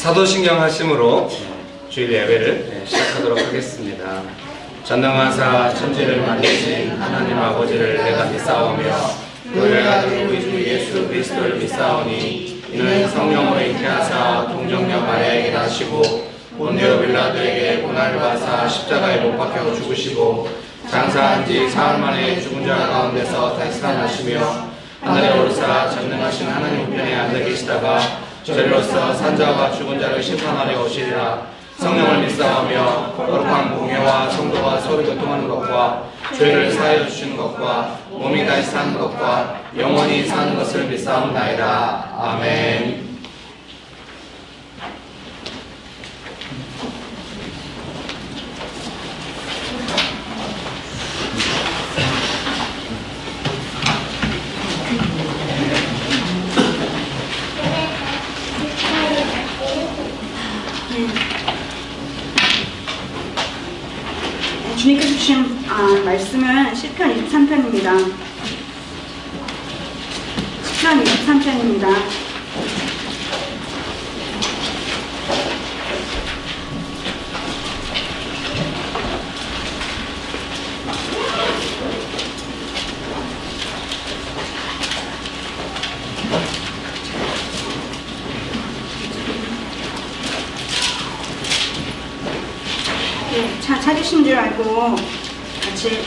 사도신경 하심으로 주일 예배를 시작하도록 하겠습니다. 전능하사 천지를 만드신 하나님 아버지를 내가 믿사오며 그의 아들 우리 주 예수 그리스도를 믿사오니 이는 성령으로 잉태하사 동정녀 마리아에게 나시고 본디오 빌라도에게 고난을 받으사 십자가에 못 박혀 죽으시고 장사한 지 사흘 만에 죽은 자 가운데서 다시 살아나시며 하늘에 오르사 전능하신 하나님 우편에 앉아 계시다가 저리로서 산자와 죽은 자를 심판하려 오시리라. 성령을 믿사오며 거룩한 공회와 성도가 서로 교통하는 것과 죄를 사하여 주시는 것과 몸이 다시 사는 것과 영원히 사는 것을 믿사옵나이다. 아멘. 주님께서 주신 말씀은 시편 23편입니다. 시편 23편입니다. 찾으신 줄 알고 같이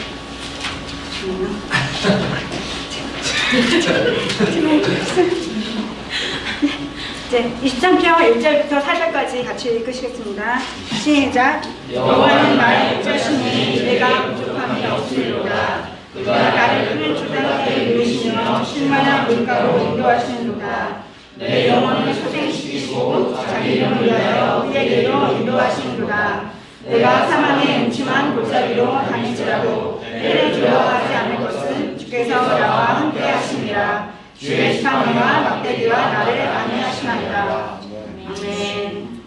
이제 23편 1절부터 4절까지 같이 읽으시겠습니다. 시작. 여호와는 나의 목자시니 내가 부족함이 없으리로다. 그가 나를 푸른 초장에 이루시며 쉴만한 물가로 인도하시는도다. 내 영혼을 소생시키시고 자기 이름을 위하여 그의 길로 인도하시는도다. 내가 사망의 음침한 골짜기로 다닐지라도 해를 두려워하지 않을 것은 주께서 나와 함께 하시니라. 주의 지팡이와 막대기와 나를 안위하시나이다. 아멘.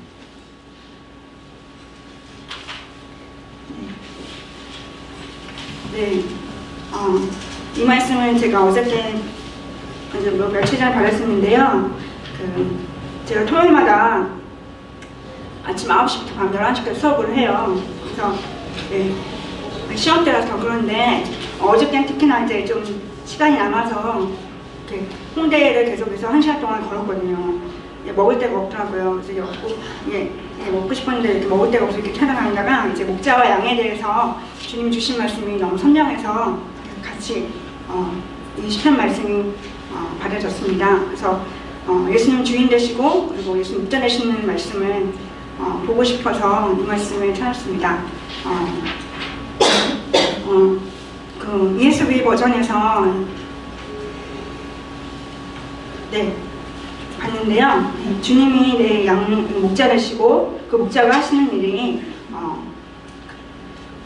네, 이 말씀은 제가 어저께 며칠 전에 받았었는데요. 제가 토요일마다 아침 9시부터 밤 11시까지 수업을 해요. 그래서 시험 때라서 그런데 어저께는 특히나 이제 좀 시간이 남아서 홍대를 계속해서 1시간 동안 걸었거든요. 먹을 데가 없더라고요. 그래서 먹고 싶었는데 이렇게 먹을 데가 없어서 이렇게 찾아다니다가 이제 목자와 양에 대해서 주님이 주신 말씀이 너무 선명해서 같이 이 시편 말씀이 받아졌습니다. 그래서 예수님 주인 되시고 그리고 예수님 목자 되시는 말씀을 보고 싶어서 이 말씀을 찾았습니다. 그 ESV 버전에서 봤는데요. 주님이 내 목자 되시고 그 목자가 하시는 일이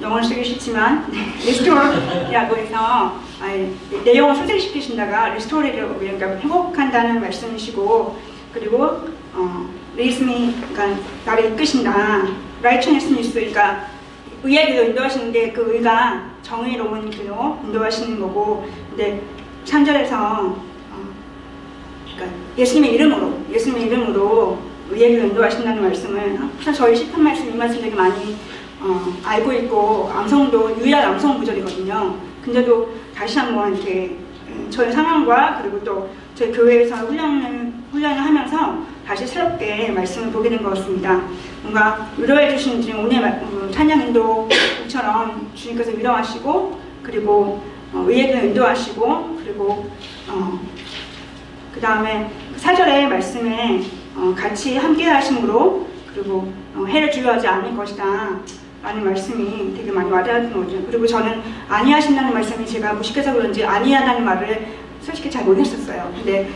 영어를 쓰기 싫지만 리스토어라고 해서 내 영을 소생시키신다가 리스토어를 그러니까 회복한다는 말씀이시고 그리고 레이스미, 그러니까 나를 이끄신다. 라이처니스니스, 그러니까 의의 길로 인도하시는데 그 의가 정의로운 길로 인도하시는 거고, 근데 3절에서 그러니까 예수님의 이름으로 의의 길로 인도하신다는 말씀을 항상 저희 시편 말씀, 이 말씀 되게 많이 알고 있고 유일한 암송 구절이거든요. 근데도 다시 한번 이렇게 저희 상황과 그리고 또 저희 교회에서 훈련을 하면서 다시 새롭게 말씀을 보게 된 것 같습니다. 뭔가 위로해 주신 지금 오늘 찬양 인도처럼 주님께서 위로하시고 그리고 의의 길로 인도하시고 그리고 그 다음에 4절의 말씀에 같이 함께 하심으로 그리고 해를 두려워하지 않을 것이다 라는 말씀이 되게 많이 와닿았던 거죠. 그리고 저는 안위하신다는 말씀이 제가 무식해서 그런지 안위하다는 말을 솔직히 잘 못했었어요. 근데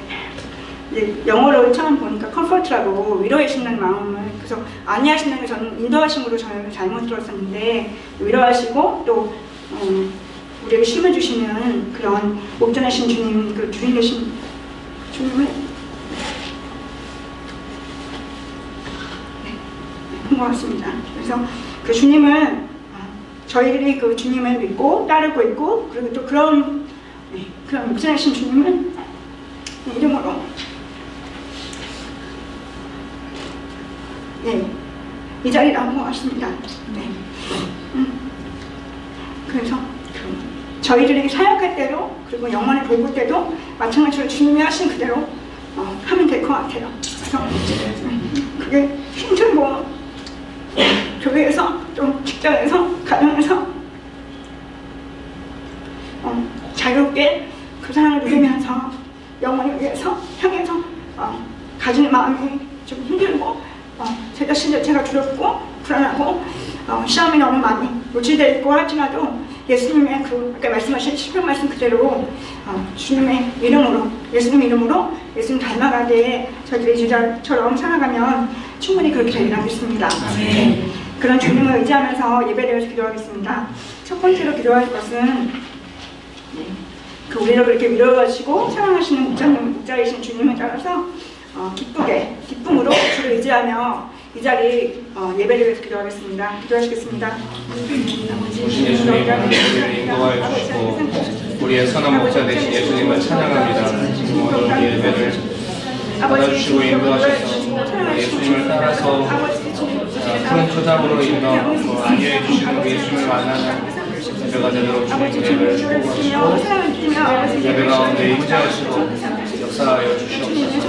이제 영어로 처음 보니까 comfort라고 위로해 주신다는 마음을, 그래서 안위하신다는 게 저는 인도하심으로 저는 잘못 들었었는데 위로하시고 또 우리에게 쉼을 주시는 그런 목전하신 주님, 그 주인 되신 주님을 본 것 같습니다. 그래서 그 주님을 저희들이 그 주님을 믿고 따르고 있고 그리고 또 그런 목전하신 주님을 이름으로 이 자리를 모았습니다. 네. 그래서 저희들에게 사역할 때도 그리고 영혼을 돌볼 때도 마찬가지로 주님이 하신 그대로 하면 될 것 같아요. 그래서 그게 힘들고 교회에서 또 직장에서 가정에서 자유롭게 그 사랑을 누리면서 영혼을 위해서 향해서 가지는 마음이 좀 힘들고 제 자신 자체가 두렵고 불안하고 시험이 너무 많이 노출되어 있고 할지라도 예수님의 그 아까 말씀하신 시편 말씀 그대로 주님의 이름으로 예수님 이름으로 예수님 닮아가게 저희들이 주자처럼 살아가면 충분히 그렇게 되리라 믿습니다. 네. 그런 주님을 의지하면서 예배드려서 기도하겠습니다. 첫 번째로 기도할 것은 그 우리를 그렇게 위로하시고 사랑하시는 목자이신 주님을 따라서 기쁨으로 주를 의지하며 이 자리 예배를 위해서 기도하겠습니다. 기도하시겠습니다. 오신 예수님, 우리를 인도하여 주시고 우리의 선한 목자 되신 예수님을 찬양합니다. 오늘 예배를 받아주시고 인도하셔서 예수님을 따라서 푸른 초장으로 인도 안위해 주시는 우리 예수님을 만나는 예배가 되도록 주님의 예배를 축복하시고 예배 가운데 임재하시고 역사하여 주시옵소서.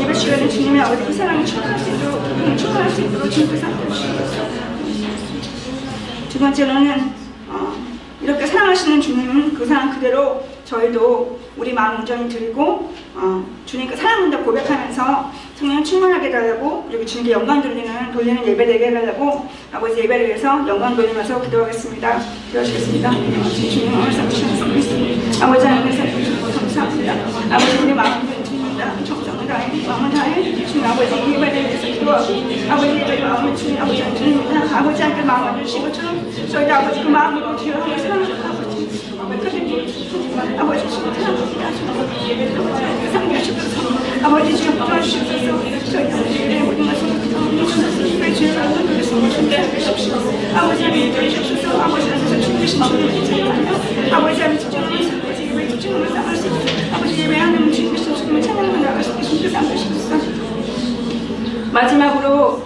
예배 시간에 주님의 아버지 그 사랑을 축복할 수 있도록 주님께 삼겨주시옵소서. 두 번째로는 이렇게 사랑하시는 주님은 그 사랑 그대로 저희도 우리 마음 온전히 드리고 주님께 사랑한다 고백하면서 성령 충만하게 달라고 그리고 주님께 영광 돌리는 예배 되게 해달라고 아버지 예배를 위해서 영광 돌리면서 기도하겠습니다. 기도하시겠습니다. 주님 말씀하셨습니다. 아버지 하나님께서 감사합니다. 아버지 우리 마음 드립니다. 정성을 다해 마음을 다해 주님 아버지 예배를 위해서 기도하고 아버지 예배의 마음을 주님 아버지 드립니다. 아버지 하나님께 마음을 주신 것처럼 저희도 아버지 그 마음으로 기도하며 사랑하는 아버지 아버지 주님 사랑합니다. 예배를 아버지 상기하시옵소서. 아버지 주님 도와주시옵소서. 저희 아버지의 모든 것을 주님의 주의 말씀을 주십시오. 아버지 하나님 도와주시옵소서. 아버지 하나님께서 준비하신 주님을 찬양하며 아버지 하나님 집중하면서 아버지 예배에 집중하며 나갈 수 있도록 아버지 예배하는 주님께서 주님을 찬양하며 나갈 수 있도록 주님께서 삼으시옵소서. 마지막으로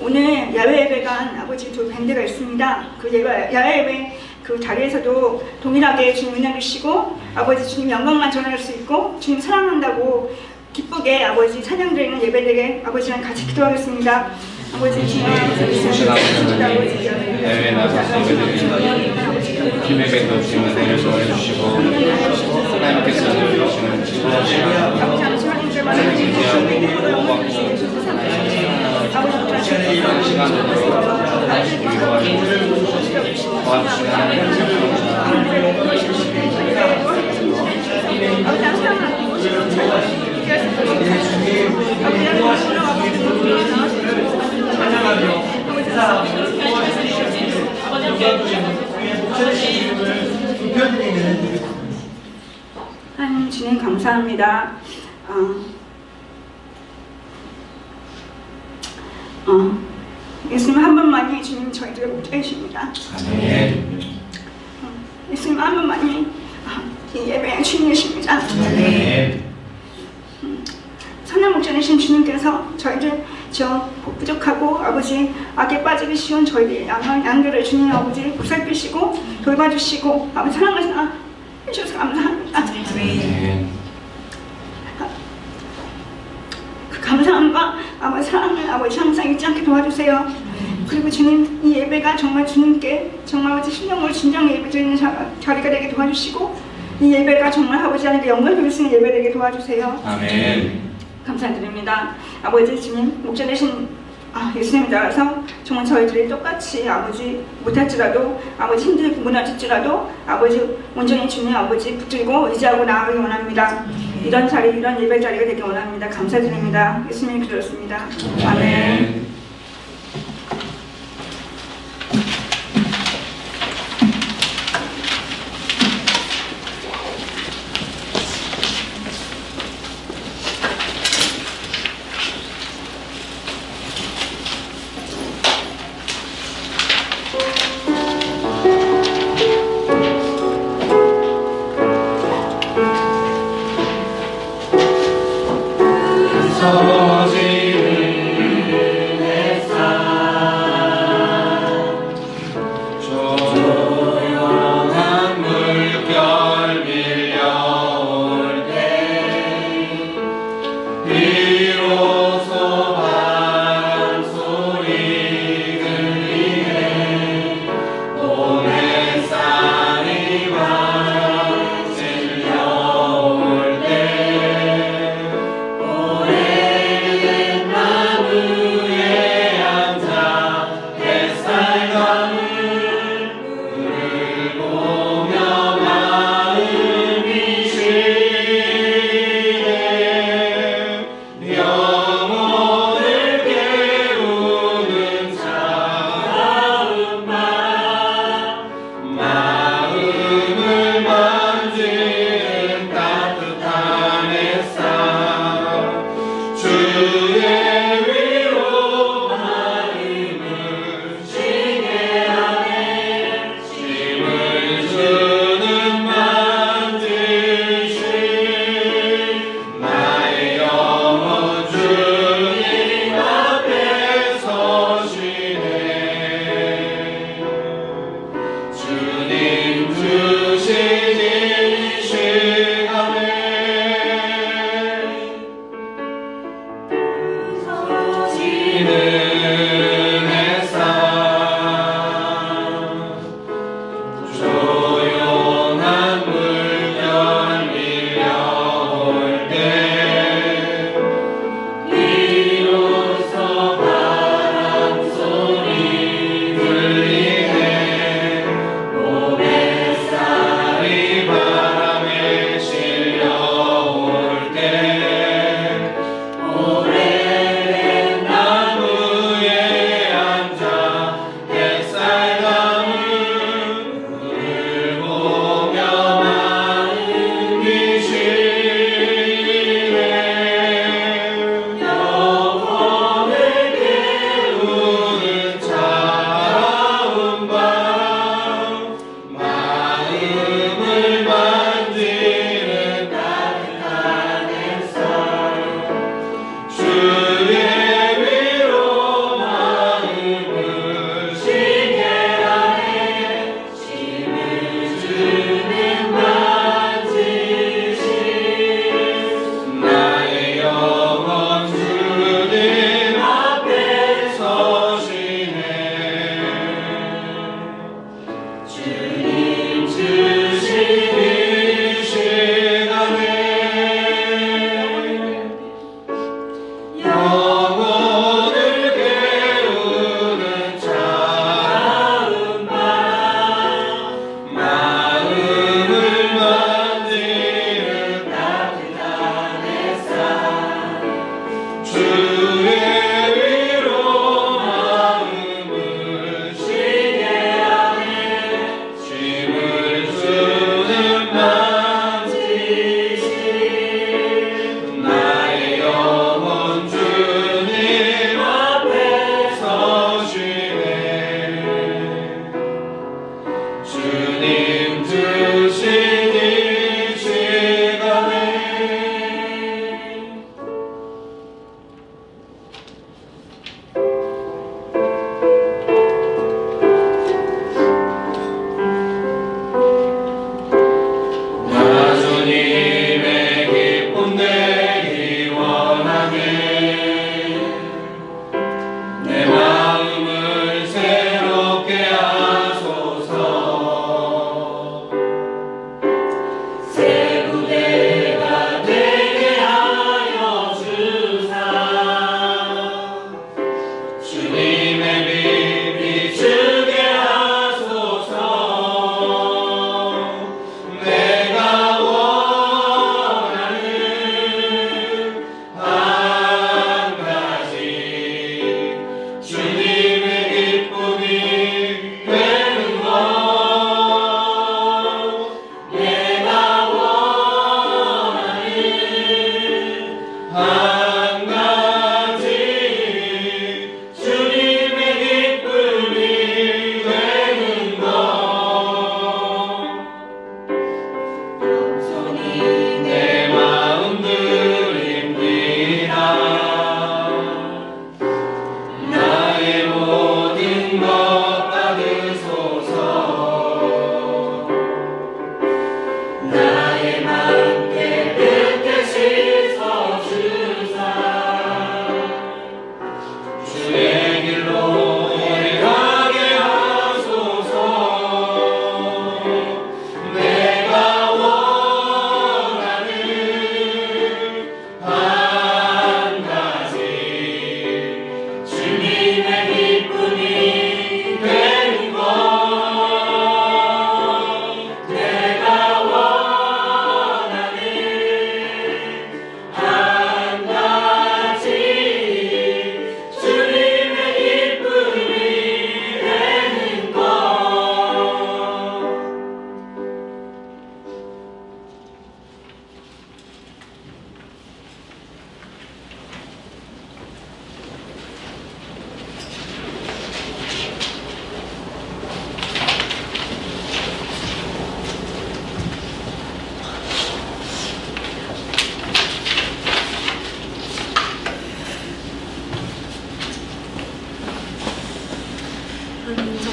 오늘 야외 예배관 아버지 두 밴드가 있습니다. 그 야외 예배 그 자리에서도 동일하게 주님 은혜 주시고 아버지 주님 영광만 전할 수 있고 주님 사랑한다고 기쁘게 아버지 찬양 드리는 예배되게 아버지랑 같이 기도하겠습니다. 아버지 주님 야외에 나가서 예배드리는 주님의 밴드 주님은 내려서 해주시고 하나님께서 주시는 즐거운 시간 하나님 의지하고 보호받고 시간으로 도와주시는 하나님 하나님 주님 감사합니다. 예수님 한 분만이 주님 저희들의 목자이십니다. 예수님 한 분만이 이 예배의 주님이십니다. 선한 목자이신 주님께서 저희들 부족하고 아버지 악에 빠지기 쉬운 저희들 양들을 주님 아버지 보살피시고 돌봐주시고 아버지 사랑하시나 해주셔서 감사합니다. 그 감사함과 아버지 사랑을 아버지 항상 잊지 않게 도와주세요. 그리고 주님 이 예배가 정말 주님께 정말 아버지 신령으로 진정의 예배 드리는 자리가 되게 도와주시고 이 예배가 정말 아버지 하나님께 영광을 돌릴 수 있는 예배 되게 도와주세요. 아멘. 감사드립니다. 아버지 주님 목자 되신 예수님을 따라서 정말 저희들이 똑같이 아버지 못할지라도 아버지 힘들고 무너질지라도 아버지 온전히 주님 아버지 붙들고 의지하고 나아가기 원합니다. 이런 자리 이런 예배 자리가 되기 원합니다. 감사드립니다. 예수님이 기도했습니다. 아멘.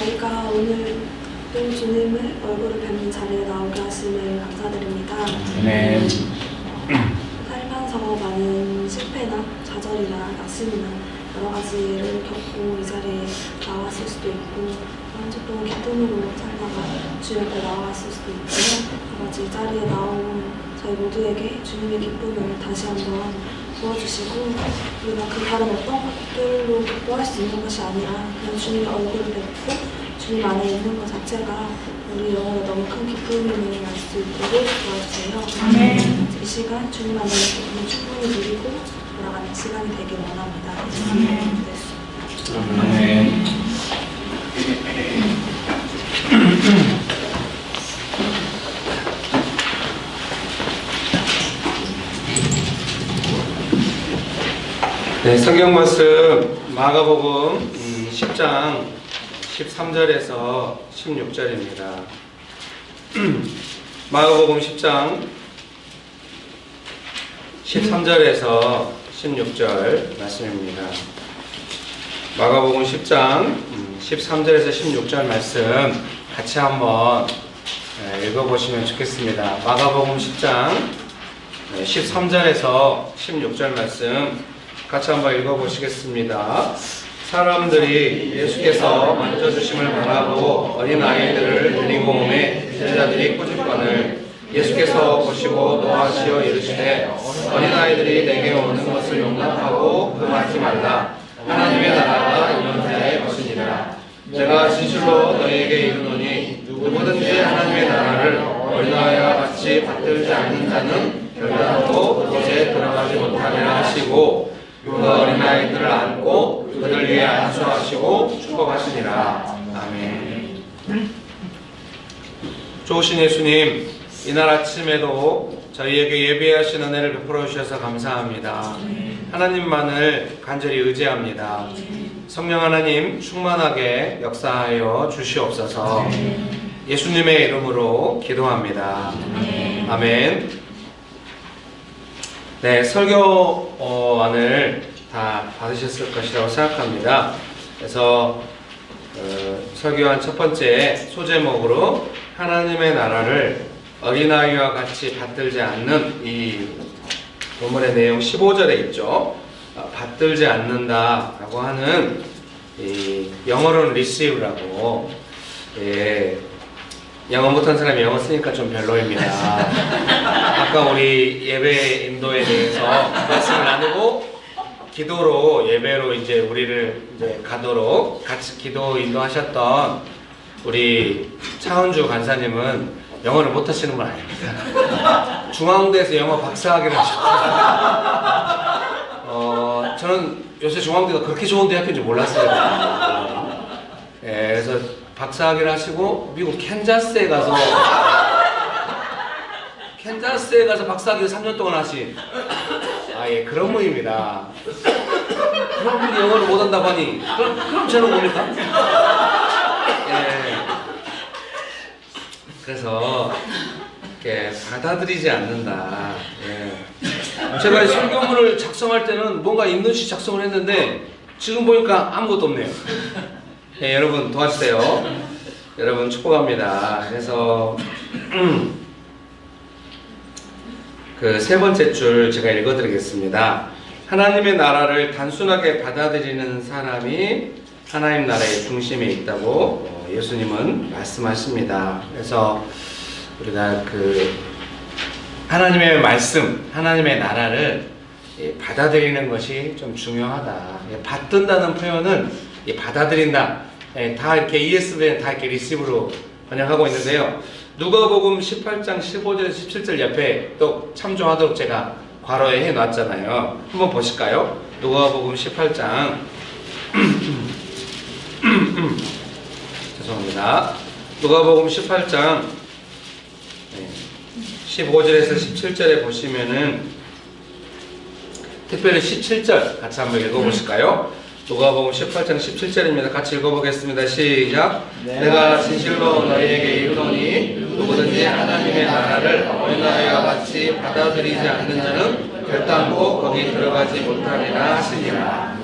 저희가 오늘 또 주님의 얼굴을 뵙는 자리에 나오게 하심을 감사드립니다. 네. 살면서 많은 실패나 좌절이나 낙심이나 여러 가지를 겪고 이 자리에 나왔을 수도 있고 또 기쁨으로 살다가 주 옆에 나왔을 수도 있고요. 여러 가지 이 자리에 나온 저희 모두에게 주님의 기쁨을 다시 한번 도와주시고 우리가 그 다른 어떤 것들로 기뻐할 수 있는 것이 아니라 그냥 주님의 얼굴을 뵙고 주님 안에 있는 것 자체가 우리 영혼에 너무 큰 기쁨임을 알 수 있도록 도와주세요. 아멘. 이 시간 주님 안에 기쁨을 충분히 누리고 돌아가는 시간이 되길 원합니다. 아멘. 아멘. 네, 성경 말씀 마가복음 10장 13절에서 16절입니다. 마가복음 10장 13절에서 16절 말씀입니다. 마가복음 10장 13절에서 16절 말씀 같이 한번 읽어보시면 좋겠습니다. 마가복음 10장 13절에서 16절 말씀 같이 한번 읽어보시겠습니다. 사람들이 예수께서 만져주심을 바라고 어린아이들을 데리고 오매 제자들이 꾸짖거늘 예수께서 보시고 노하시어 이르시되 어린아이들이 내게 오는 것을 용납하고 금하지 말라. 하나님의 나라가 이런 자의 것이니라. 제가 진실로 너희에게 이르노니 누구든지 하나님의 나라를 어린아이와 같이 받들지 않는 자는 결단코 그곳에 들어가지 못하리라 하시고 그 어린아이들을 안고 그들 위에 안수하시고 축복하시니라. 아멘. 좋으신 예수님, 이날 아침에도 저희에게 예배하신 은혜를 베풀어 주셔서 감사합니다. 하나님만을 간절히 의지합니다. 성령 하나님 충만하게 역사하여 주시옵소서. 예수님의 이름으로 기도합니다. 아멘. 네, 설교안을 다 받으셨을 것이라고 생각합니다. 그래서 설교안 첫 번째 소제목으로 하나님의 나라를 어린아이와 같이 받들지 않는 이 본문의 내용 15절에 있죠. 받들지 않는다라고 하는 이 영어로는 receive라고. 예, 영어 못한 사람이 영어 쓰니까 좀 별로입니다. 아까 우리 예배 인도에 대해서 말씀을 나누고 기도로 예배로 이제 우리를 이제 가도록 같이 기도 인도하셨던 우리 차은주 간사님은 영어를 못하시는 분 아닙니다. 중앙대에서 영어 박사학위를 하셨어요. 저는 요새 중앙대가 그렇게 좋은 대학교인 줄 몰랐어요. 예, 그래서 박사학위를 하시고 미국 캔자스에 가서 박사학위를 3년 동안 하신 예, 그런 분입니다. 그런 분이 영어를 못한다고 하니 그럼 저는 뭡니까? 예. 그래서 이렇게 받아들이지 않는다. 예. 제가 설교문을 작성할 때는 뭔가 있는 듯이 작성을 했는데 지금 보니까 아무것도 없네요. 예, 여러분 도와주세요. 여러분 축복합니다. 그래서 그 세 번째 줄 제가 읽어드리겠습니다. 하나님의 나라를 단순하게 받아들이는 사람이 하나님 나라의 중심에 있다고 예수님은 말씀하십니다. 그래서 우리가 그 하나님의 말씀, 하나님의 나라를 받아들이는 것이 좀 중요하다. 받든다는 표현은 받아들인다. 다 이렇게 ESV는 다 이렇게 리시브로 번역하고 있는데요. 누가복음 18장 15절에서 17절 옆에 또 참조하도록 제가 괄호에 해놨잖아요. 한번 보실까요? 누가복음 18장 죄송합니다. 누가복음 18장 15절에서 17절에 보시면은 특별히 17절 같이 한번 읽어보실까요? 누가복음 18장 17절입니다. 같이 읽어보겠습니다. 시작. 내가 진실로 너희에게 이르노니 누구든지 하나님의 나라를 어린아이와 같이 받아들이지 않는 자는 결단코 거기 들어가지 못하리라 하시니라.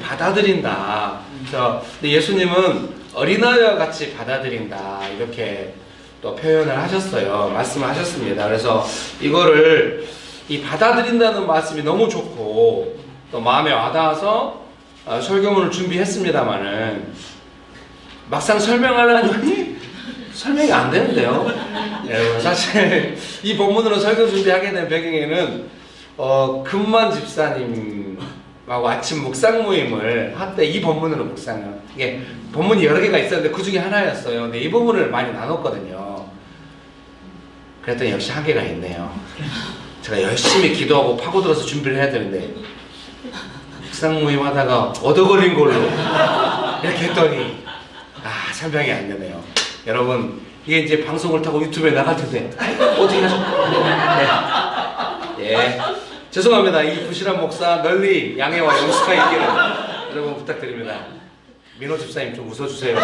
받아들인다. 그래서 예수님은 어린아이와 같이 받아들인다 이렇게 또 표현을 하셨어요. 말씀을 하셨습니다. 그래서 이거를 이 받아들인다는 말씀이 너무 좋고 또 마음에 와닿아서 설교문을 준비했습니다만은 막상 설명하려니 설명이 안 되는데요. 예, 사실 이 본문으로 설교 준비하게 된 배경에는 금만 집사님하고 아침 묵상 모임을 한때 이 본문으로 묵상을 이게 본문이 여러 개가 있었는데 그 중에 하나였어요. 근데 이 부분을 많이 나눴거든요. 그랬더니 역시 한계가 있네요. 제가 열심히 기도하고 파고들어서 준비를 해야 되는데 묵상 모임 하다가 얻어걸린 걸로 이렇게 했더니 설명이 안 되네요. 여러분 이게 이제 방송을 타고 유튜브에 나갈 텐데 어떻게 하셨나요? 네. 예, 죄송합니다. 이 부실한 목사 널리 양해와 용서가 있기를 여러분 부탁드립니다. 민호 집사님 좀 웃어주세요.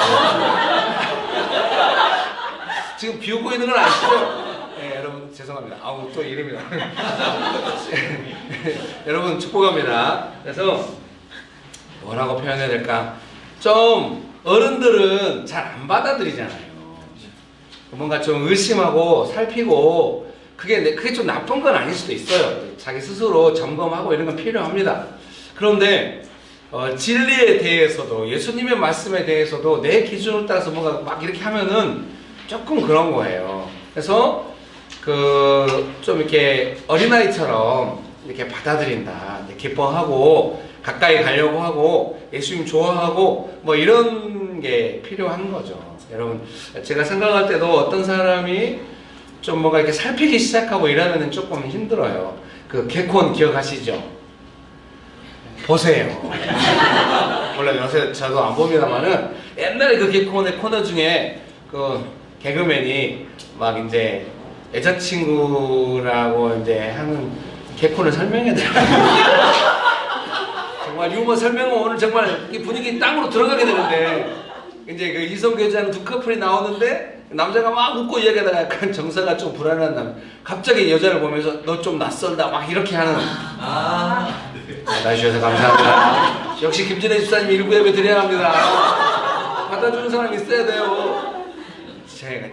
지금 비웃고 있는 건 아시죠? 네, 여러분 죄송합니다. 아우 또 이름이 여러분 축복합니다. 그래서 뭐라고 표현해야 될까? 좀 어른들은 잘 안 받아들이잖아요. 뭔가 좀 의심하고 살피고 그게 좀 나쁜 건 아닐 수도 있어요. 자기 스스로 점검하고 이런 건 필요합니다. 그런데 진리에 대해서도 예수님의 말씀에 대해서도 내 기준을 따라서 뭔가 막 이렇게 하면은 조금 그런 거예요. 그래서 좀 이렇게 어린아이처럼 이렇게 받아들인다, 기뻐하고 가까이 가려고 하고 예수님 좋아하고 뭐 이런 게 필요한 거죠. 여러분 제가 생각할 때도 어떤 사람이 좀 뭔가 이렇게 살피기 시작하고 이러면 조금 힘들어요. 그 개콘 기억하시죠? 보세요. 물론 요새 저도 안 봅니다만은 옛날에 그 개콘의 코너 중에 그 개그맨이 막 이제 여자친구라고 이제 하는 개콘을 설명해야 돼요. 정말 유머 설명은 오늘 정말 이 분위기 땅으로 들어가게 되는데 이제 그 이성교제하는 두 커플이 나오는데 남자가 막 웃고 이야기하다가 약간 정서가 좀 불안한 남 갑자기 여자를 보면서 너 좀 낯설다 막 이렇게 하는 나주셔서 감사합니다. 역시 김진애 집사님이 일부 예배 드려야 합니다. 받아주는 사람이 있어야 돼요.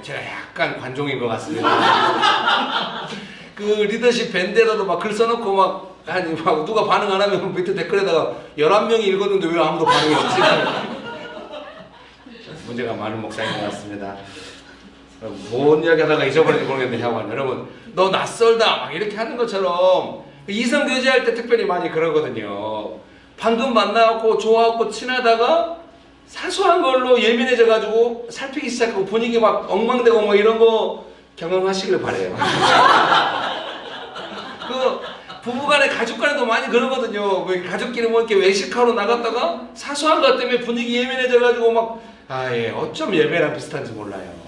제가 약간 관종인 것 같습니다. 그 리더십 밴드에다도 막 글 써놓고 막 누가 반응 안 하면 밑에 댓글에다가 11명이 읽었는데 왜 아무도 반응이 없지? 문제가 많은 목사인 것 같습니다. 뭔 이야기 하다가 잊어버리는지 모르겠는데 여러분 너 낯설다 막 이렇게 하는 것처럼 이성교제할 때 특별히 많이 그러거든요. 방금 만나고 좋아하고 친하다가 사소한 걸로 예민해져 가지고 살피기 시작하고 분위기 막 엉망되고 뭐 이런 거 경험하시길 바래요. 그 부부간에 가족간에도 많이 그러거든요. 가족끼리 뭐 이렇게 외식하러 나갔다가 사소한 것 때문에 분위기 예민해져 가지고 막 어쩜 예배랑 비슷한지 몰라요.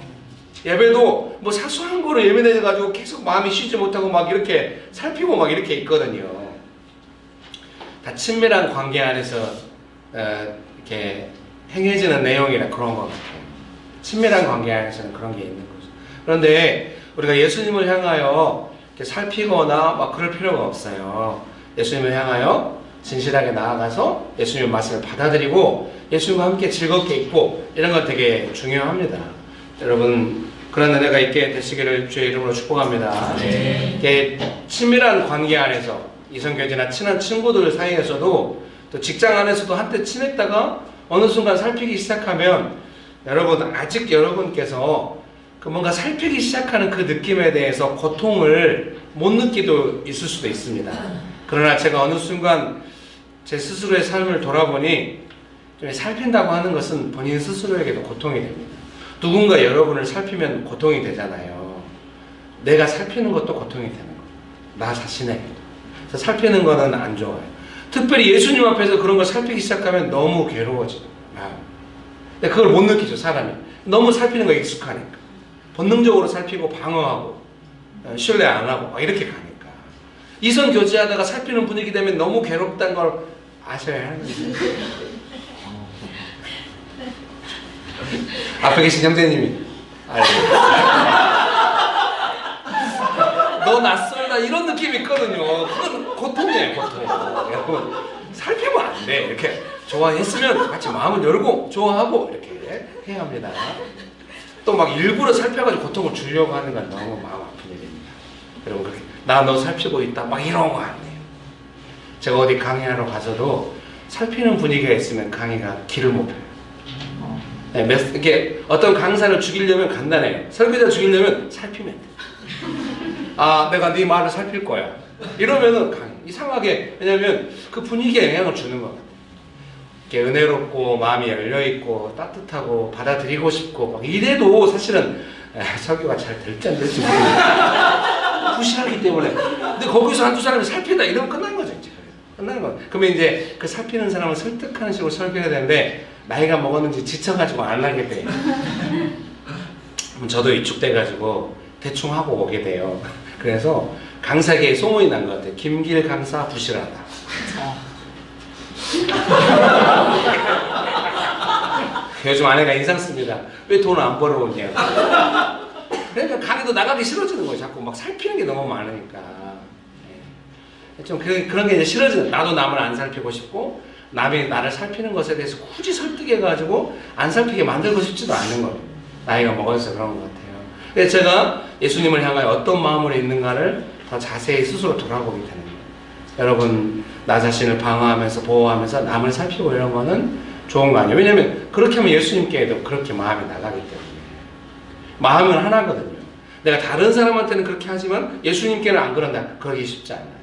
예배도 뭐 사소한 거로 예민해져 가지고 계속 마음이 쉬지 못하고 막 이렇게 살피고 막 이렇게 있거든요. 다 친밀한 관계 안에서 이렇게 행해지는 내용이라 그런 것 같아요. 친밀한 관계 안에서는 그런 게 있는 거죠. 그런데 우리가 예수님을 향하여 이렇게 살피거나 막 그럴 필요가 없어요. 예수님을 향하여 진실하게 나아가서 예수님의 말씀을 받아들이고 예수님과 함께 즐겁게 있고 이런 건 되게 중요합니다. 여러분 그런 은혜가 있게 되시기를 주의 이름으로 축복합니다. 이렇게 친밀한 관계 안에서 이성교제나 친한 친구들 사이에서도 또 직장 안에서도 한때 친했다가 어느 순간 살피기 시작하면 여러분 아직 여러분께서 그 뭔가 살피기 시작하는 그 느낌에 대해서 고통을 못 느끼도 있을 수도 있습니다. 그러나 제가 어느 순간 제 스스로의 삶을 돌아보니 좀 살핀다고 하는 것은 본인 스스로에게도 고통이 됩니다. 누군가 여러분을 살피면 고통이 되잖아요. 내가 살피는 것도 고통이 되는 거예요. 나 자신에게도. 그래서 살피는 거는 안 좋아요. 특별히 예수님 앞에서 그런 걸 살피기 시작하면 너무 괴로워져요. 근데 그걸 못 느끼죠, 사람이. 너무 살피는 거 익숙하니까. 본능적으로 살피고 방어하고 신뢰 안 하고 막 이렇게 가니까. 이성 교제하다가 살피는 분위기 되면 너무 괴롭다는 걸 아셔야 하는 거예요. 앞에 계신 형제님이 너 낯설다 이런 느낌이 있거든요. 그건 고통이에요, 고통. 여러분 살피면 안 돼. 이렇게 좋아했으면 같이 마음을 열고 좋아하고 이렇게 해야 합니다. 또 막 일부러 살펴가지고 고통을 주려고 하는 건 너무 마음 아픈 일입니다. 여러분 그렇게 나 너 살피고 있다 막 이런 거 안 해요. 제가 어디 강의하러 가서도 살피는 분위기가 있으면 강의가 길을 못 펴요. 네, 이렇게 어떤 강사를 죽이려면 간단해요. 설교자 죽이려면 살피면 돼. 아 내가 네 말을 살필 거야. 이러면은 강의 이상하게 왜냐면 그 분위기에 영향을 주는 것 같아요. 이렇게 은혜롭고 마음이 열려있고 따뜻하고 받아들이고 싶고 막 이래도 사실은 설교가 잘 될지 안 될지 모르겠어요. 부실하기 때문에. 근데 거기서 한두 사람이 살핀다 이러면 끝난 거죠. 이제. 끝나는 거예요. 그러면 이제 그 살피는 사람을 설득하는 식으로 설교해야 되는데 나이가 먹었는지 지쳐가지고 안 하게 돼요. 저도 위축돼가지고 대충 하고 오게 돼요. 그래서 강사계에 소문이 난 것 같아요. 김길 강사 부실하다. 요즘 아내가 인상 씁니다. 왜 돈 안 벌어오냐고. 그러니까 강의도 나가기 싫어지는 거예요. 자꾸 막 살피는 게 너무 많으니까. 좀 그런 게 이제 싫어지는. 나도 남을 안 살피고 싶고 남이 나를 살피는 것에 대해서 굳이 설득해가지고 안 살피게 만들고 싶지도 않은 거예요. 나이가 먹어서 그런 것 같아요. 그래서 제가 예수님을 향하여 어떤 마음으로 있는가를 더 자세히 스스로 돌아보게 되는 거예요. 여러분 나 자신을 방어하면서 보호하면서 남을 살피고 이런 거는 좋은 거 아니에요. 왜냐면 그렇게 하면 예수님께도 그렇게 마음이 나가기 때문에. 마음은 하나거든요. 내가 다른 사람한테는 그렇게 하지만 예수님께는 안 그런다. 그러기 쉽지 않아요.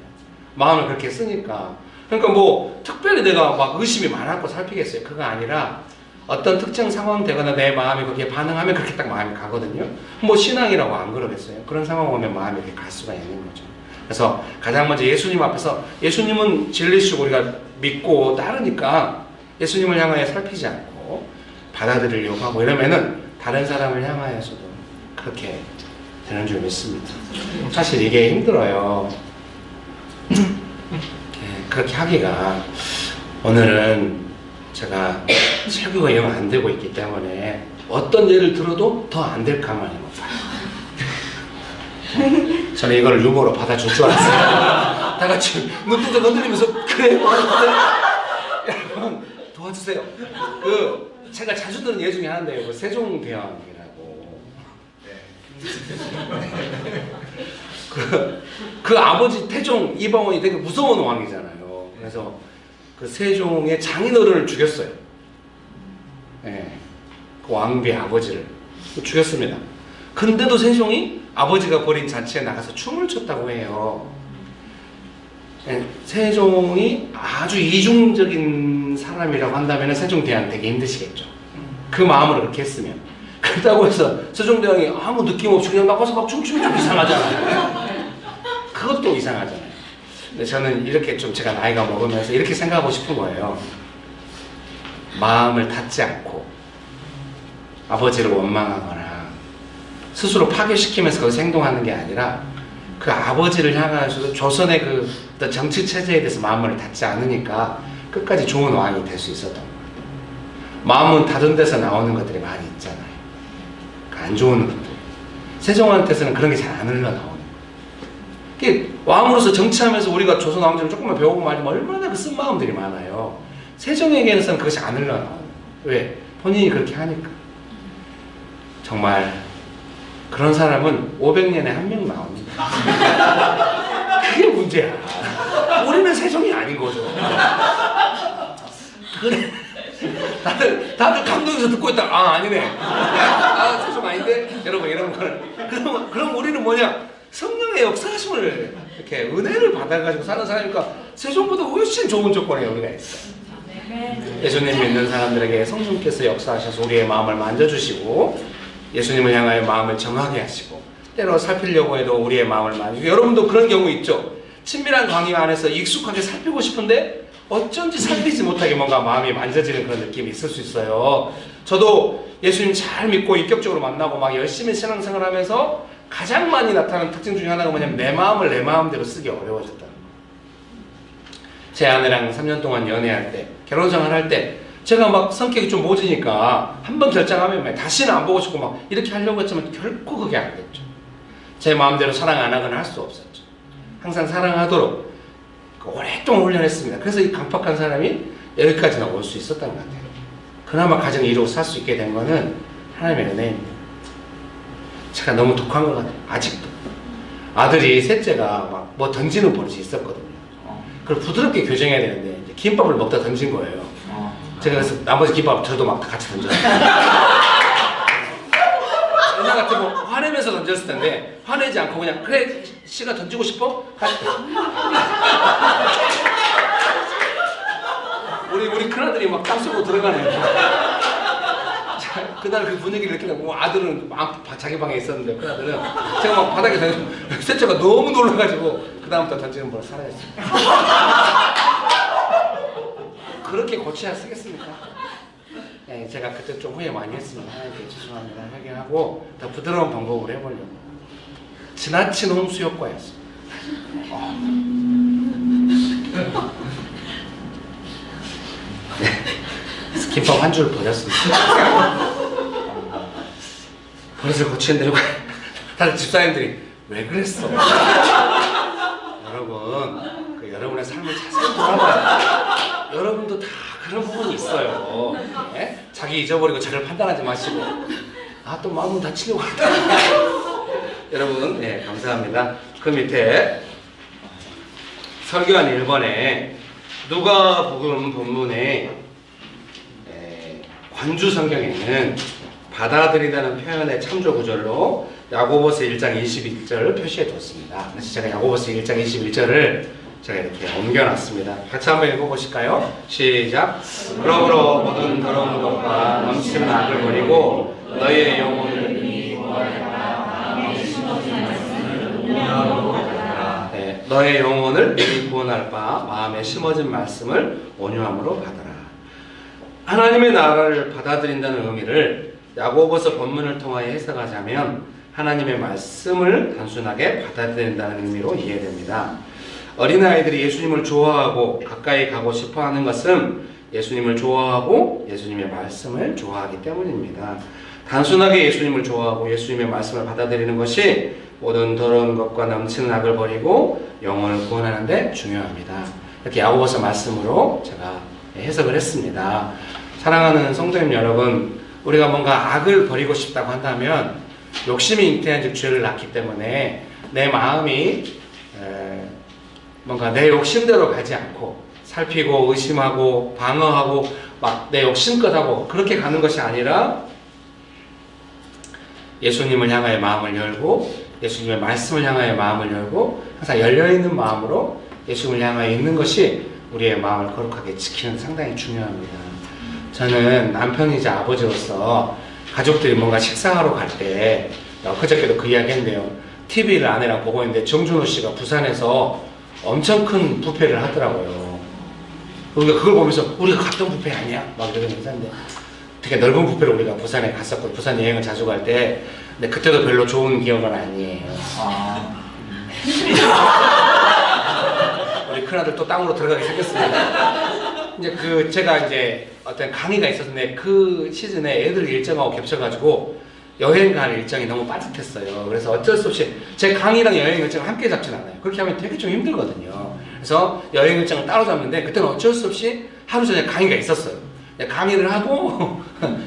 마음을 그렇게 쓰니까. 그러니까 뭐 특별히 내가 막 의심이 많았고 살피겠어요. 그거 아니라 어떤 특정 상황 되거나 내 마음이 거기에 반응하면 그렇게 딱 마음이 가거든요. 뭐 신앙이라고 안 그러겠어요. 그런 상황 오면 마음이 이렇게 갈 수가 있는 거죠. 그래서 가장 먼저 예수님 앞에서 예수님은 진리시고 우리가 믿고 따르니까 예수님을 향하여 살피지 않고 받아들이려고 하고 이러면은 다른 사람을 향하여서도 그렇게 되는 줄 믿습니다. 사실 이게 힘들어요. 그렇게 하기가. 오늘은 제가 설교가 영 안 되고 있기 때문에 어떤 예를 들어도 더 안 될 가만히 못 봐요. 저는 이걸 유머로 받아줄 줄 알았어요. 다 같이 눈동자 건드리면서 그래 여러분 도와주세요. 제가 자주 듣는 예 중에 하나인데요. 그 세종대왕이라고. 그 아버지 태종 이방원이 되게 무서운 왕이잖아요. 그래서 그 세종의 장인어른을 죽였어요. 네, 그 왕비의 아버지를 죽였습니다. 근데도 세종이 아버지가 벌인 잔치에 나가서 춤을 췄다고 해요. 네, 세종이 아주 이중적인 사람이라고 한다면 세종대왕 되게 힘드시겠죠. 그 마음으로 그렇게 했으면. 그렇다고 해서 세종대왕이 아무 느낌 없이 그냥 나가서 막 춤추면 좀 이상하잖아요. 그것도 이상하잖아요. 근데 저는 이렇게 좀 제가 나이가 먹으면서 이렇게 생각하고 싶은 거예요. 마음을 닫지 않고 아버지를 원망하거나 스스로 파괴시키면서 거기서 행동하는 게 아니라 그 아버지를 향하여서 조선의 그 어떤 정치 체제에 대해서 마음을 닫지 않으니까 끝까지 좋은 왕이 될 수 있었던 거예요. 마음은 닫은 데서 나오는 것들이 많이 있잖아요. 안 좋은 것들. 세종한테서는 그런 게 잘 안 흘러나오는 거예요. 왕으로서 정치하면서 우리가 조선 왕조를 조금만 배우고 말면 얼마나 그 쓴 마음들이 많아요. 세종에게는 그것이 안 흘러나오는 거예요. 왜? 본인이 그렇게 하니까. 정말 그런 사람은 500년에 한 명 나옵니다. 그게 문제야. 우리는 세종이 아닌 거죠. 그래. 다들 감동해서 듣고 있다. 아, 아니네. 세종 아닌데? 여러분, 이런 거는. 그럼 우리는 뭐냐? 성령의 역사하심을, 이렇게 은혜를 받아가지고 사는 사람이니까 세종보다 훨씬 좋은 조건에 우리가 있어요. 예수님 믿는 사람들에게 성령께서 역사하셔서 우리의 마음을 만져주시고, 예수님을 향하여 마음을 정하게 하시고, 때로 살피려고 해도 우리의 마음을 만지고, 여러분도 그런 경우 있죠? 친밀한 관계 안에서 익숙하게 살피고 싶은데 어쩐지 살피지 못하게 뭔가 마음이 만져지는 그런 느낌이 있을 수 있어요. 저도 예수님 잘 믿고 인격적으로 만나고 막 열심히 신앙생활 하면서 가장 많이 나타나는 특징 중에 하나가 뭐냐면 내 마음을 내 마음대로 쓰기 어려워졌다는 거예요. 제 아내랑 3년 동안 연애할 때, 결혼생활 할 때 제가 막 성격이 좀 모지니까 한번 결정하면 다시는 안 보고 싶고 막 이렇게 하려고 했지만 결코 그게 안 됐죠. 제 마음대로 사랑 안 하거나 할 수 없었죠. 항상 사랑하도록 오랫동안 훈련했습니다. 그래서 이 강팍한 사람이 여기까지는 올 수 있었던 것 같아요. 그나마 가정을 이루고 살 수 있게 된 거는 하나님의 은혜입니다. 제가 너무 독한 것 같아요. 아직도. 아들이 셋째가 막 뭐 던지는 버릇이 있었거든요. 그걸 부드럽게 교정해야 되는데 이제 김밥을 먹다 던진 거예요. 제가 그래서 나머지 김밥 저도 막 같이 던졌어요. 옛날 같으면 화내면서 던졌을 텐데 화내지 않고 그냥 그래 씨가 던지고 싶어? 우리 큰아들이 막 땅속으로 들어가네요. 그날 그 분위기를 이렇게 하고 아들은 자기 방에 있었는데 큰아들은 제가 막 바닥에 던지고 셋째가 너무 놀라가지고 그 다음부터 던지는 걸 사라졌습니다. 그렇게 고쳐야 쓰겠습니까? 네, 제가 그때 좀 후회 많이 했습니다. 하나님께 죄송합니다. 회개하고 더 부드러운 방법으로 해보려고. 지나친 홍수 효과였어요. 그래서 김밥 한 줄 버렸습니다. 버릇을 고치는데 다들 집사님들이 왜 그랬어? 여러분, 여러분의 삶을 자세히 돌아봐요. 여러분도 다 그런 부분이 있어요. 네? 자기 잊어버리고 자기를 판단하지 마시고 또 마음은 다치려고 한다. 여러분, 네, 감사합니다. 그 밑에 설교한 1번에 누가복음 본문에 관주 성경에는 받아들이다는 표현의 참조 구절로 야고보서 1장 21절을 표시해 뒀습니다. 그래서 제가 야고보서 1장 21절을 제가 이렇게 옮겨놨습니다. 같이 한번 읽어보실까요? 시작! 그러므로 모든 더러운 것과 넘치는 악을 버리고 너희의 영혼을 너의 영혼을 미리 구원할 바 마음에 심어진 말씀을 온유함으로 받아라. 하나님의 나라를 받아들인다는 의미를 야고보서 본문을 통하여 해석하자면 하나님의 말씀을 단순하게 받아들인다는 의미로 이해됩니다. 어린아이들이 예수님을 좋아하고 가까이 가고 싶어하는 것은 예수님을 좋아하고 예수님의 말씀을 좋아하기 때문입니다. 단순하게 예수님을 좋아하고 예수님의 말씀을 받아들이는 것이 모든 더러운 것과 넘치는 악을 버리고 영혼을 구원하는 데 중요합니다. 이렇게 야고보서 말씀으로 제가 해석을 했습니다. 사랑하는 성도님 여러분, 우리가 뭔가 악을 버리고 싶다고 한다면 욕심이 잉태한 즉 죄를 낳기 때문에 내 마음이 뭔가 내 욕심대로 가지 않고 살피고 의심하고 방어하고 막 내 욕심껏 하고 그렇게 가는 것이 아니라 예수님을 향하여 마음을 열고 예수님의 말씀을 향하여 마음을 열고 항상 열려있는 마음으로 예수님을 향하여 있는 것이 우리의 마음을 거룩하게 지키는 상당히 중요합니다. 저는 남편이자 아버지로서 가족들이 뭔가 식사하러 갈 때 그저께도 그 이야기 했는데요. TV를 아내랑 보고 있는데 정준호 씨가 부산에서 엄청 큰 뷔페를 하더라고요. 우리가 그걸 보면서 우리가 갔던 뷔페 아니야? 막 이러면서 했는데 되게 넓은 뷔페를 우리가 부산에 갔었고 부산 여행을 자주 갈 때 근데 그때도 별로 좋은 기억은 아니에요. 우리 큰아들 또 땅으로 들어가게 생겼습니다. 이제 제가 이제 어떤 강의가 있었는데 그 시즌에 애들 일정하고 겹쳐가지고 여행 갈 일정이 너무 빠듯했어요. 그래서 어쩔 수 없이 제 강의랑 여행 일정을 함께 잡진 않아요. 그렇게 하면 되게 좀 힘들거든요. 그래서 여행 일정을 따로 잡는데 그때는 어쩔 수 없이 하루 전에 강의가 있었어요. 강의를 하고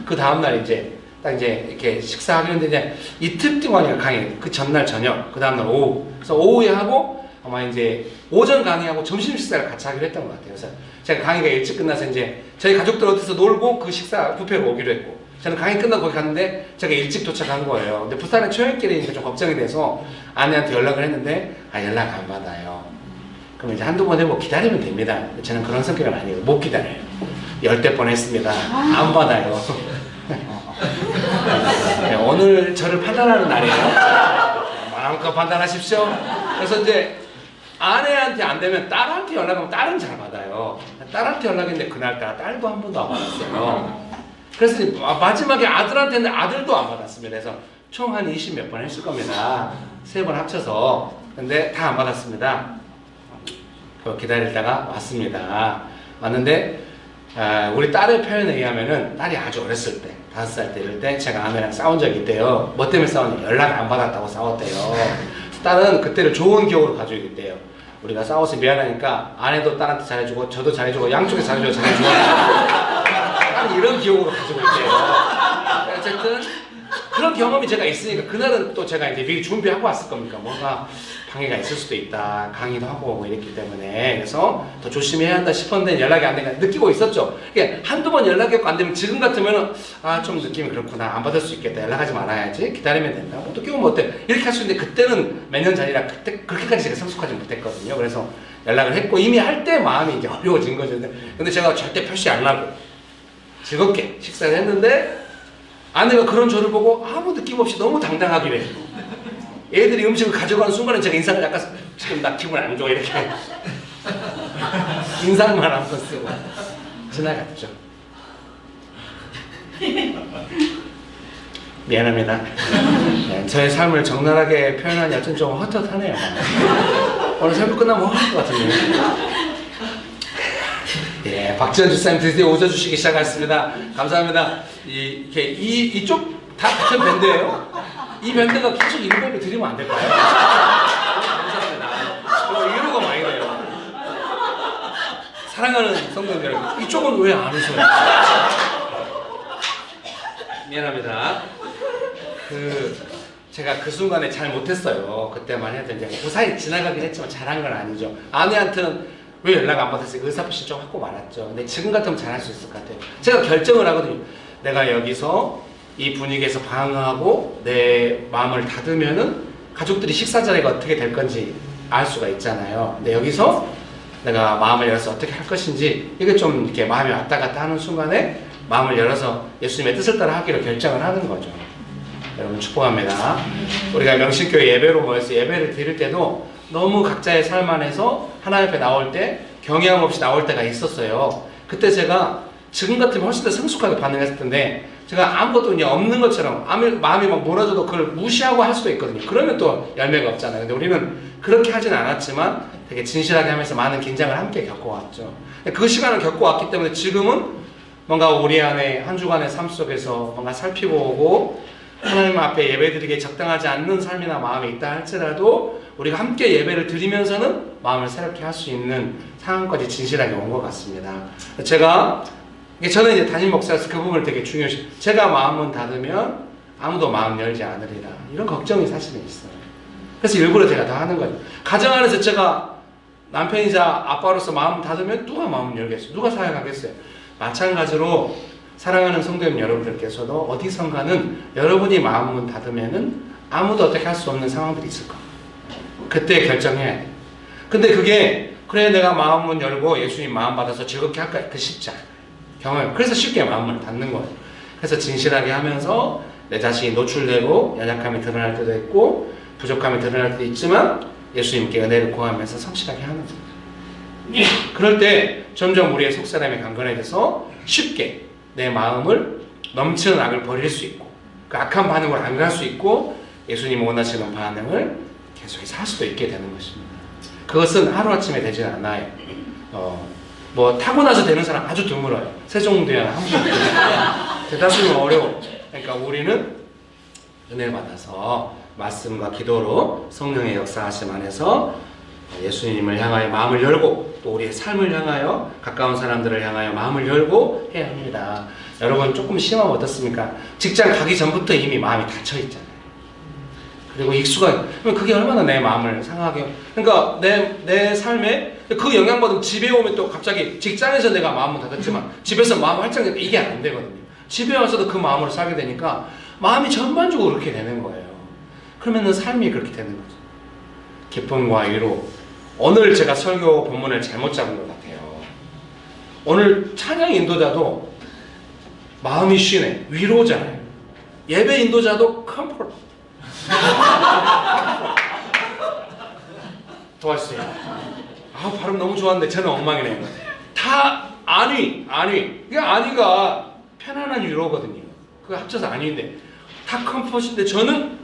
그 다음날 이제 딱 이제 이렇게 식사하기로 했는데 이제 이틀 동안이나 강의, 그 전날 저녁, 그 다음날 오후. 그래서 오후에 하고 아마 이제 오전 강의하고 점심 식사를 같이 하기로 했던 것 같아요. 그래서 제가 강의가 일찍 끝나서 이제 저희 가족들 어디서 놀고 그 식사 뷔페로 오기로 했고 저는 강의 끝나고 거기 갔는데 제가 일찍 도착한 거예요. 근데 부산에 초행길이니까 좀 걱정이 돼서 아내한테 연락을 했는데 연락 안 받아요. 그럼 이제 한두 번 해보고 기다리면 됩니다. 저는 그런 성격은 아니에요. 못 기다려요. 10대 번 했습니다. 안 받아요. 네, 오늘 저를 판단하는 날이에요. 마음껏 판단하십시오. 그래서 이제 아내한테 안 되면 딸한테 연락하면 딸은 잘 받아요. 딸한테 연락했는데 그날따라 딸도 한 번도 안 받았어요. 그래서 마지막에 아들한테는 아들도 안 받았습니다. 그래서 총 한 20 몇 번 했을 겁니다. 3번 합쳐서. 근데 다 안 받았습니다. 기다리다가 왔습니다. 왔는데 우리 딸의 표현에 의하면은 딸이 아주 어렸을 때 5살 때 이럴 때 제가 아내랑 싸운 적이 있대요. 뭐 때문에 싸웠냐? 연락 안 받았다고 싸웠대요. 딸은 그때를 좋은 기억으로 가지고 있대요. 우리가 싸워서 미안하니까 아내도 딸한테 잘해주고 저도 잘해주고 양쪽에 잘해주고 딱 이런 기억으로 가지고 있대요. 어쨌든 그런 경험이 제가 있으니까 그날은 또 제가 이제 미리 준비하고 왔을 겁니까? 뭔가 방해가 있을 수도 있다. 강의도 하고 뭐 이랬기 때문에 그래서 더 조심해야 한다 싶었는데 연락이 안 되니까 느끼고 있었죠. 이게 한두 번 연락이 안 되면 지금 같으면은 아 좀 느낌이 그렇구나. 안 받을 수 있겠다. 연락하지 말아야지. 기다리면 된다. 어떻게 보면 어때? 이렇게 할 수 있는데 그때는 몇 년 전이라 그때 그렇게까지 제가 성숙하지 못했거든요. 그래서 연락을 했고 이미 할 때 마음이 이제 어려워진 거죠. 근데 제가 절대 표시 안 하고 즐겁게 식사를 했는데 아내가 그런 저를 보고 아무 느낌 없이 너무 당당하길래 애들이 음식을 가져가는 순간에 제가 인상을 약간 지금 나 기분 안 좋아 이렇게 인상만 한번 쓰고 지나갔죠. 미안합니다. 네, 저의 삶을 적나라하게 표현하니 어쩐 좀 헛헛하네요. 오늘 설교 끝나면 헛할 것 같은데. 예, 박지현 주사님 드디어 웃어주시기 시작했습니다. 감사합니다. 이쪽 다 같은 밴드예요. 이 밴드가 계속 인터뷰 드리면 안 될까요? 감사합니다. 위로가 많이 돼요. 사랑하는 성도들 여러분, 이쪽은 왜 안 웃어요? 미안합니다. 제가 그 순간에 잘 못했어요. 그때만 해도 이제 무사히 지나가긴 했지만 잘한 건 아니죠. 아내한테는 왜 연락 안 받았어요? 의사표시 좀 하고 말았죠. 근데 지금 같으면 잘할 수 있을 것 같아요. 제가 결정을 하거든요. 내가 여기서 이 분위기에서 방황하고 내 마음을 닫으면은 가족들이 식사 자리가 어떻게 될 건지 알 수가 있잖아요. 근데 여기서 내가 마음을 열어서 어떻게 할 것인지 이게 좀 이렇게 마음이 왔다 갔다 하는 순간에 마음을 열어서 예수님의 뜻을 따라 하기로 결정을 하는 거죠. 여러분 축복합니다. 우리가 명신교회 예배로 모여서 예배를 드릴 때도 너무 각자의 삶 안에서 하나님 앞에 나올 때 경향 없이 나올 때가 있었어요. 그때 제가 지금 같으면 훨씬 더 성숙하게 반응했을 텐데 제가 아무것도 그냥 없는 것처럼 마음이 막 무너져도 그걸 무시하고 할 수도 있거든요. 그러면 또 열매가 없잖아요. 근데 우리는 그렇게 하진 않았지만 되게 진실하게 하면서 많은 긴장을 함께 겪어왔죠. 그 시간을 겪어왔기 때문에 지금은 뭔가 우리 안에 한 주간의 삶 속에서 뭔가 살피고 오고 하나님 앞에 예배드리기에 적당하지 않는 삶이나 마음이 있다 할지라도 우리가 함께 예배를 드리면서는 마음을 새롭게 할 수 있는 상황까지 진실하게 온 것 같습니다. 저는 이제 담임 목사로서 그 부분을 되게 중요시 제가 마음은 닫으면 아무도 마음 열지 않으리라 이런 걱정이 사실은 있어요. 그래서 일부러 제가 다 하는 거예요. 가정 안에서 제가 남편이자 아빠로서 마음 닫으면 누가 마음을 열겠어요? 누가 사역하겠어요? 마찬가지로 사랑하는 성도님 여러분들께서도 어디선가는 여러분이 마음문 닫으면은 아무도 어떻게 할 수 없는 상황들이 있을 거예요. 그때 결정해야 돼요. 근데 그게 그래 내가 마음문 열고 예수님 마음 받아서 즐겁게 할까? 그 쉽지 않아요. 경험. 그래서 쉽게 마음을 닫는 거예요. 그래서 진실하게 하면서 내 자신이 노출되고 연약함이 드러날 때도 있고 부족함이 드러날 때도 있지만 예수님께 은혜를 구하면서 성실하게 하는 거예요. 그럴 때 점점 우리의 속사람이 강건해져서 쉽게 내 마음을 넘치는 악을 버릴 수 있고 그 악한 반응을 안 갈 수 있고 예수님이 원하시는 반응을 계속해서 할 수도 있게 되는 것입니다. 그것은 하루아침에 되지 않아요. 뭐 타고나서 되는 사람 아주 드물어요. 세종대왕 한 분. 대다수는 어려워. 그러니까 우리는 은혜 받아서 말씀과 기도로 성령의 역사하심 안에서 예수님을 향하여 마음을 열고 또 우리의 삶을 향하여 가까운 사람들을 향하여 마음을 열고 해야 합니다. 여러분 조금 심하면 어떻습니까? 직장 가기 전부터 이미 마음이 닫혀 있잖아요. 그리고 그게 얼마나 내 마음을 상하게 그러니까 내 삶에 그 영향받으면 집에 오면 또 갑자기 직장에서 내가 마음을 닫았지만 집에서 마음 활짝 열면 이게 안 되거든요. 집에 와서도 그 마음으로 살게 되니까 마음이 전반적으로 그렇게 되는 거예요. 그러면은 삶이 그렇게 되는 거죠. 기쁨과 위로. 오늘 제가 설교 본문을 잘못 잡은 것 같아요. 오늘 찬양 인도자도 마음이 쉬네. 위로잖아요. 예배 인도자도 컴포트. 도와주세요. 발음 너무 좋았는데 저는 엉망이네요. 다 안위. 그 안위가 편안한 위로거든요. 그거 합쳐서 안위인데 다 컴포트인데 저는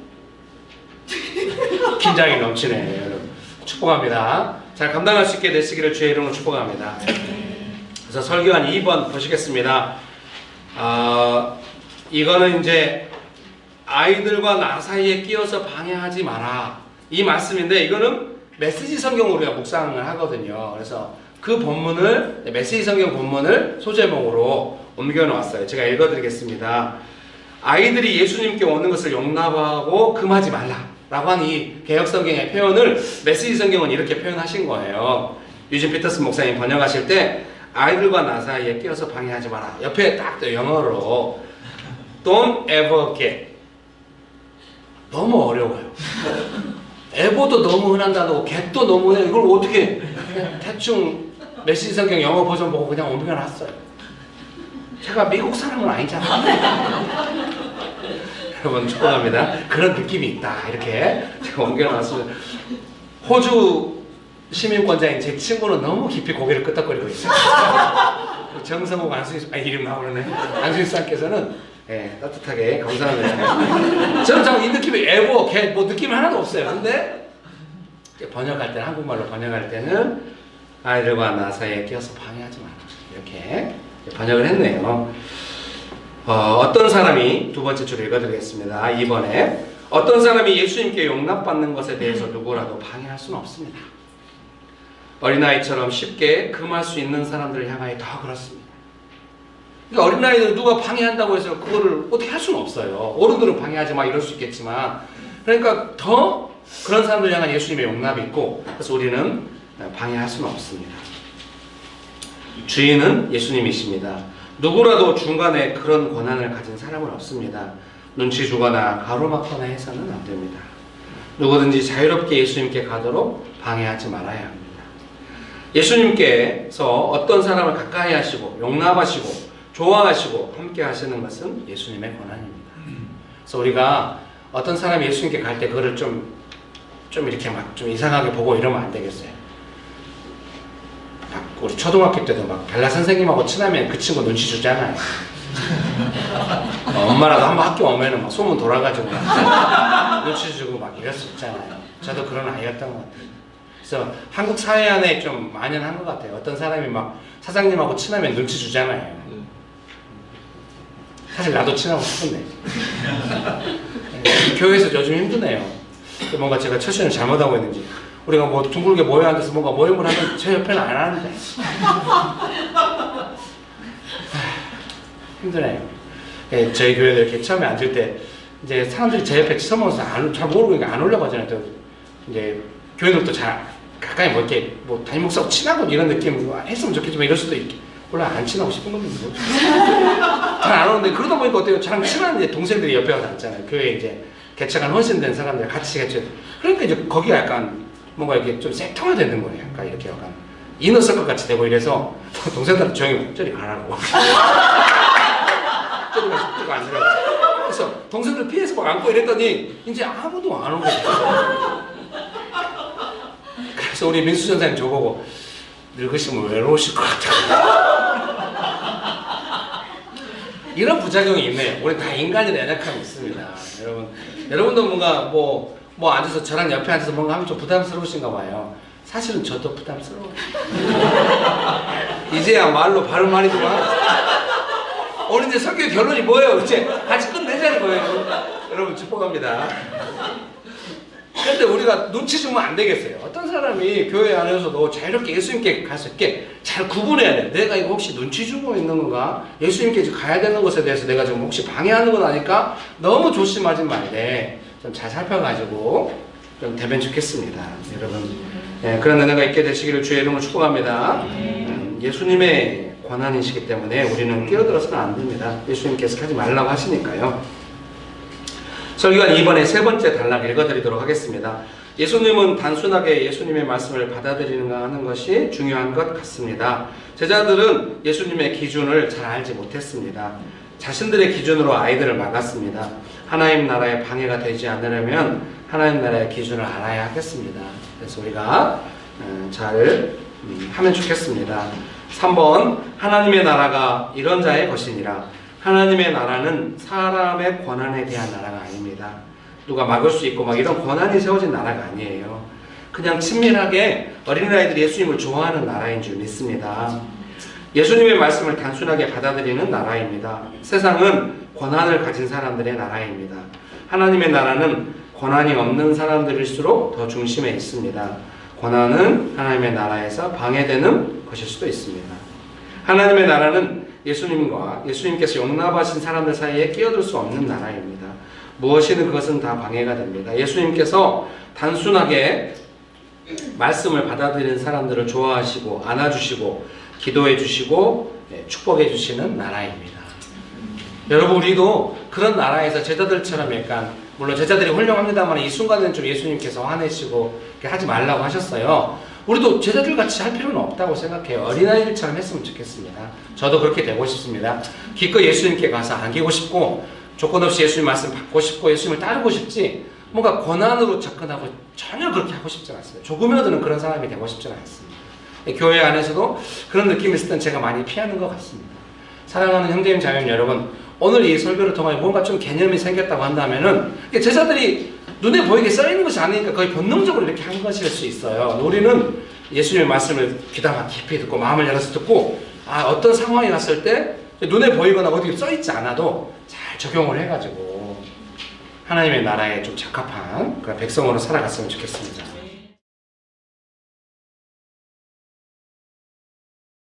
긴장이 넘치네. 여러분 축복합니다. 잘 감당할 수 있게 되시기를 주의 이름으로 축복합니다. 그래서 설교한 2번 보시겠습니다. 이거는 이제 아이들과 나 사이에 끼어서 방해하지 마라 이 말씀인데 이거는 메시지 성경을 우리가 묵상을 하거든요. 그래서 그 본문을, 메시지 성경 본문을 소제목으로 옮겨놓았어요. 제가 읽어드리겠습니다. 아이들이 예수님께 오는 것을 용납하고 금하지 말라 라고 하는 이 개혁성경의 표현을 메시지 성경은 이렇게 표현하신 거예요. 유진 피터슨 목사님 번역하실 때 아이들과 나 사이에 끼어서 방해하지 마라. 옆에 딱 영어로 Don't ever get. 너무 어려워요. ever도 너무 흔한 단어고 get도 너무 흔해. 이걸 어떻게 대충 메시지 성경 영어 버전 보고 그냥 옮겨놨어요. 제가 미국 사람은 아니잖아요. 여러분 축복합니다. 그런 느낌이 있다. 이렇게 제가 옮겨놨습니다. 호주 시민권자인 제 친구는 너무 깊이 고개를 끄덕거리고 있어요. 정성욱 안수희, 이름 나오네. 안수희 사께서는 따뜻하게 감사합니다. 저는 참 이 느낌이 에고, 뭐 느낌이 하나도 없어요. 근데 번역할 때는, 한국말로 번역할 때는 아이들과 나 사이에 끼어서 방해하지 마라. 이렇게 번역을 했네요. 어떤 사람이, 두 번째 줄 읽어드리겠습니다. 2번에 어떤 사람이 예수님께 용납받는 것에 대해서 누구라도 방해할 수는 없습니다. 어린아이처럼 쉽게 금할 수 있는 사람들을 향하여 더 그렇습니다. 그러니까 어린아이들 누가 방해한다고 해서 그거를 어떻게 할 수는 없어요. 어른들은 방해하지 마 이럴 수 있겠지만, 그러니까 더 그런 사람들 향한 예수님의 용납이 있고, 그래서 우리는 방해할 수는 없습니다. 주인은 예수님이십니다. 누구라도 중간에 그런 권한을 가진 사람은 없습니다. 눈치 주거나 가로막거나 해서는 안 됩니다. 누구든지 자유롭게 예수님께 가도록 방해하지 말아야 합니다. 예수님께서 어떤 사람을 가까이 하시고 용납하시고 좋아하시고 함께 하시는 것은 예수님의 권한입니다. 그래서 우리가 어떤 사람이 예수님께 갈 때 그거를 좀 이렇게 막 좀 이상하게 보고 이러면 안 되겠어요. 우리 초등학교 때도 막 별나 선생님하고 친하면 그 친구 눈치 주잖아요. 엄마라도 한번 학교 오면은 막 소문 돌아가지고 눈치 주고 막 이럴 수 있잖아요. 저도 그런 아이였던 것 같아요. 그래서 한국 사회 안에 좀 만연한 것 같아요. 어떤 사람이 막 사장님하고 친하면 눈치 주잖아요. 사실 나도 친하고 싶은데. 교회에서 요즘 힘드네요. 뭔가 제가 처신을 잘못하고 있는지. 우리가 뭐 둥글게 모여 앉아서 뭔가 모임을 하면 제 옆에는 안 하는데. 힘드네요. 저희 교회도 이렇게 처음에 앉을 때 이제 사람들이 제 옆에 서면서 잘 모르고 안 올려고 하잖아요. 또 이제 교회들도 잘 가까이 뭐 이렇게 뭐 담임 목사하고 친하고 이런 느낌 했으면 좋겠지만 이럴 수도 있게. 원래 안 친하고 싶은 건데 뭐. 잘 안 오는데 그러다 보니까 어때요? 저랑 친한 이제 동생들이 옆에 와서 앉잖아요. 교회에 이제 개척한 헌신된 사람들 같이 개척. 그러니까 이제 거기가 약간 뭔가 이렇게 좀 세통화되는 거예요. 약간 이렇게 약간 이너서클 같이 되고 이래서 동생들한테 조용히 저리 가라고. 저리 가서 앉으라고. 그래서 동생들 피해서 막 앉고 이랬더니 이제 아무도 안 오고. 그래서 우리 민수 전사님 저보고 늙으시면 외로우실 것 같아요. 이런 부작용이 있네요. 우리 다 인간의 연약함이 있습니다. 여러분도 뭔가 뭐 앉아서 저랑 옆에 앉아서 뭔가 하면 좀 부담스러우신가 봐요. 사실은 저도 부담스러워요. 이제야 말로 바른 말이지만 오늘 이제 설교의 결론이 뭐예요? 이제 같이 끝내자는 거예요. 여러분 축복합니다. 근데 우리가 눈치 주면 안 되겠어요. 어떤 사람이 교회 안에서도 자유롭게 예수님께 갈 수 있게 잘 구분해야 돼요. 내가 이거 혹시 눈치 주고 있는 건가? 예수님께 가야 되는 것에 대해서 내가 지금 혹시 방해하는 건 아닐까? 너무 조심하지 말되 좀 잘 살펴가지고 좀 되면 좋겠습니다. 여러분 그런 은혜가 있게 되시기를 주의 이름으로 축복합니다. 예수님의 권한이시기 때문에 우리는 끼어들어서는 안 됩니다. 예수님께서 하지 말라고 하시니까요. 설교한 2번의 세 번째 단락 읽어드리도록 하겠습니다. 예수님은 단순하게 예수님의 말씀을 받아들이는가 하는 것이 중요한 것 같습니다. 제자들은 예수님의 기준을 잘 알지 못했습니다. 자신들의 기준으로 아이들을 막았습니다. 하나님 나라에 방해가 되지 않으려면 하나님 나라의 기준을 알아야 하겠습니다. 그래서 우리가 잘 하면 좋겠습니다. 3번 하나님의 나라가 이런 자의 것이니라. 하나님의 나라는 사람의 권한에 대한 나라가 아닙니다. 누가 막을 수 있고 막 이런 권한이 세워진 나라가 아니에요. 그냥 친밀하게 어린아이들이 예수님을 좋아하는 나라인 줄 믿습니다. 예수님의 말씀을 단순하게 받아들이는 나라입니다. 세상은 권한을 가진 사람들의 나라입니다. 하나님의 나라는 권한이 없는 사람들일수록 더 중심에 있습니다. 고난은 하나님의 나라에서 방해되는 것일 수도 있습니다. 하나님의 나라는 예수님과 예수님께서 용납하신 사람들 사이에 끼어들 수 없는 나라입니다. 무엇이든 그것은 다 방해가 됩니다. 예수님께서 단순하게 말씀을 받아들이는 사람들을 좋아하시고 안아주시고 기도해 주시고 축복해 주시는 나라입니다. 여러분, 우리도 그런 나라에서 제자들처럼 약간, 물론 제자들이 훌륭합니다만 이 순간에는 좀 예수님께서 화내시고 하지 말라고 하셨어요. 우리도 제자들 같이 할 필요는 없다고 생각해요. 어린아이들처럼 했으면 좋겠습니다. 저도 그렇게 되고 싶습니다. 기꺼이 예수님께 가서 안기고 싶고 조건 없이 예수님 말씀 받고 싶고 예수님을 따르고 싶지, 뭔가 권한으로 접근하고 전혀 그렇게 하고 싶지 않습니다. 조금이라도는 그런 사람이 되고 싶지 않습니다. 교회 안에서도 그런 느낌이 있을 땐 제가 많이 피하는 것 같습니다. 사랑하는 형제님 자매님 여러분, 오늘 이 설교를 통해 뭔가 좀 개념이 생겼다고 한다면은 제자들이 눈에 보이게 써있는 것이 아니니까 거의 본능적으로 이렇게 한 것일 수 있어요. 우리는 예수님의 말씀을 귀담아 깊이 듣고 마음을 열어서 듣고 어떤 상황이 왔을 때 눈에 보이거나 어디 써있지 않아도 잘 적용을 해가지고 하나님의 나라에 좀 적합한 그런 백성으로 살아갔으면 좋겠습니다.